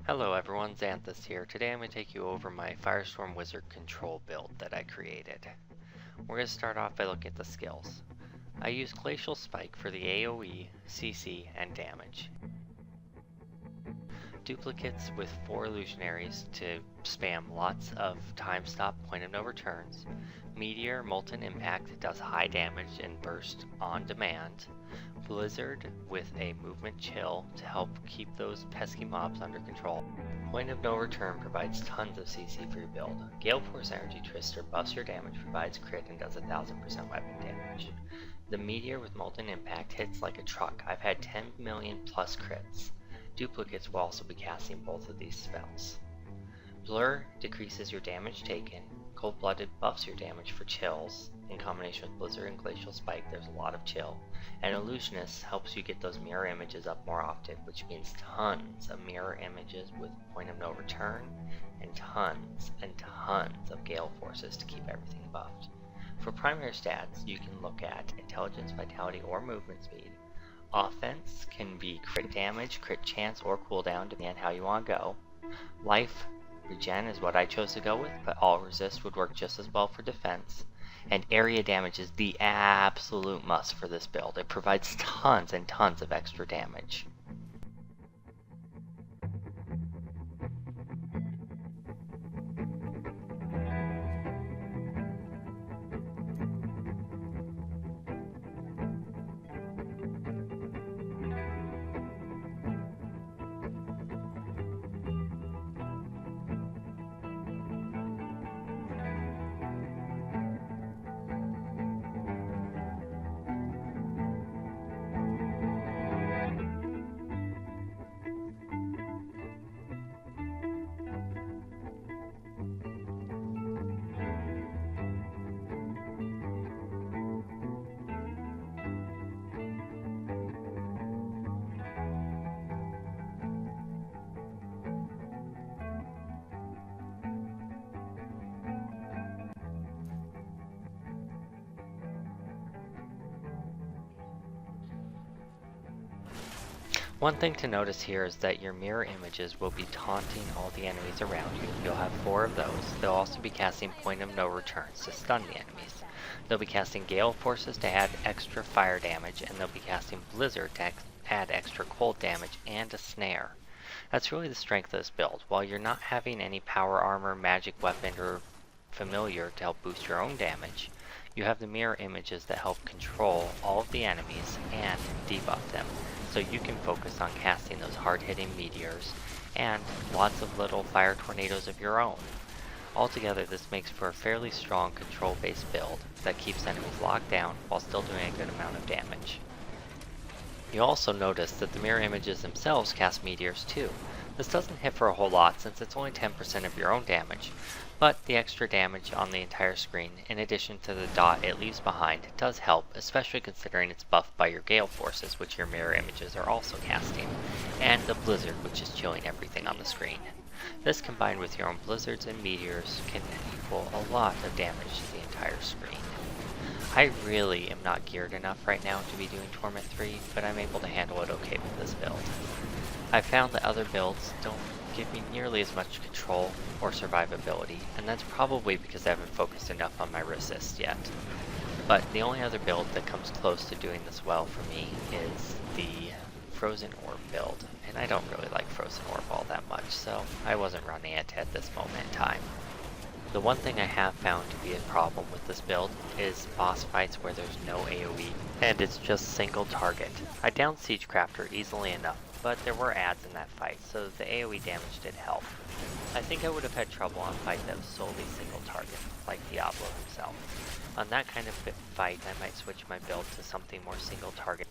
Hello everyone, Xanthus here. Today I'm going to take you over my Firestorm Wizard Control build that I created. We're going to start off by looking at the skills. I use Glacial Spike for the AoE, CC, and damage. Duplicates with 4 illusionaries to spam lots of time stop point of no returns. Meteor Molten Impact does high damage and burst on demand. Blizzard with a movement chill to help keep those pesky mobs under control. Point of no return provides tons of CC for your build. Gale Force Energy Twister buffs your damage, provides crit, and does 1000% weapon damage. The Meteor with Molten Impact hits like a truck. I've had 10 million plus crits. Duplicates will also be casting both of these spells. Blur decreases your damage taken. Cold-Blooded buffs your damage for chills. In combination with Blizzard and Glacial Spike, there's a lot of chill. And Illusionist helps you get those mirror images up more often, which means tons of mirror images with point of no return, and tons of Gale Forces to keep everything buffed. For primary stats, you can look at Intelligence, Vitality, or Movement Speed. Offense can be crit damage, crit chance, or cooldown, depending on how you want to go. Life regen is what I chose to go with, but all resist would work just as well for defense. And area damage is the absolute must for this build. It provides tons and tons of extra damage. One thing to notice here is that your mirror images will be taunting all the enemies around you. You'll have 4 of those. They'll also be casting point of no returns to stun the enemies. They'll be casting Gale Forces to add extra fire damage, and they'll be casting Blizzard to add extra cold damage and a snare. That's really the strength of this build. While you're not having any power armor, magic weapon, or familiar to help boost your own damage, you have the mirror images that help control all of the enemies and debuff them. So you can focus on casting those hard-hitting meteors and lots of little fire tornadoes of your own. Altogether, this makes for a fairly strong control-based build that keeps enemies locked down while still doing a good amount of damage. You also notice that the mirror images themselves cast meteors too. This doesn't hit for a whole lot since it's only 10% of your own damage, but the extra damage on the entire screen, in addition to the dot it leaves behind, does help, especially considering it's buffed by your Gale Forces, which your mirror images are also casting, and the Blizzard, which is chilling everything on the screen. This combined with your own Blizzards and Meteors can equal a lot of damage to the entire screen. I really am not geared enough right now to be doing Torment 3, but I'm able to handle it okay with this build. I found that other builds don't give me nearly as much control or survivability, and that's probably because I haven't focused enough on my resist yet. But the only other build that comes close to doing this well for me is the Frozen Orb build, and I don't really like Frozen Orb all that much, so I wasn't running it at this moment in time. The one thing I have found to be a problem with this build is boss fights where there's no AoE, and it's just single target. I downed Siegecrafter easily enough, but there were adds in that fight, so the AoE damage did help. I think I would have had trouble on a fight that was solely single target, like Diablo himself. On that kind of fight, I might switch my build to something more single target.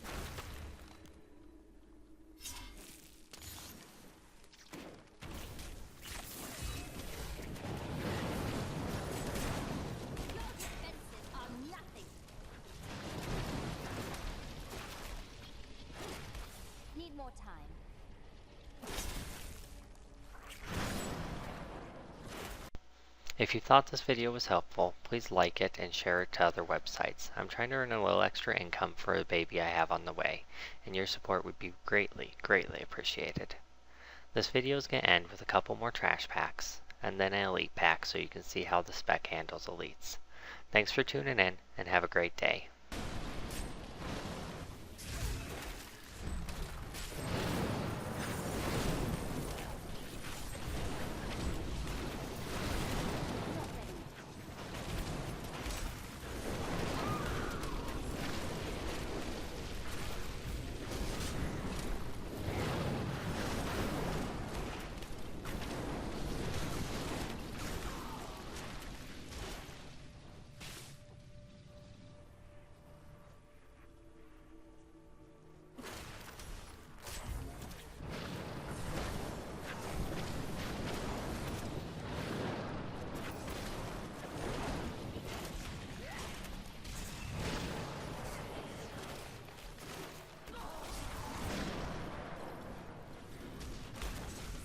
More time. If you thought this video was helpful, please like it and share it to other websites. I'm trying to earn a little extra income for a baby I have on the way, and your support would be greatly, greatly appreciated. This video is going to end with a couple more trash packs, and then an elite pack so you can see how the spec handles elites. Thanks for tuning in, and have a great day.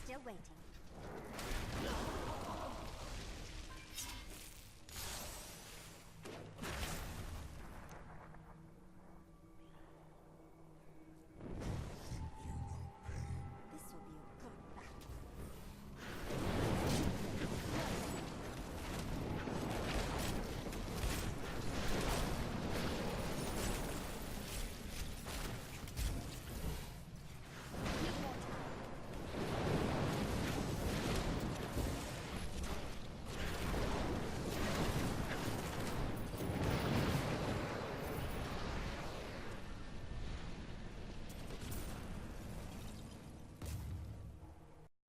Still waiting.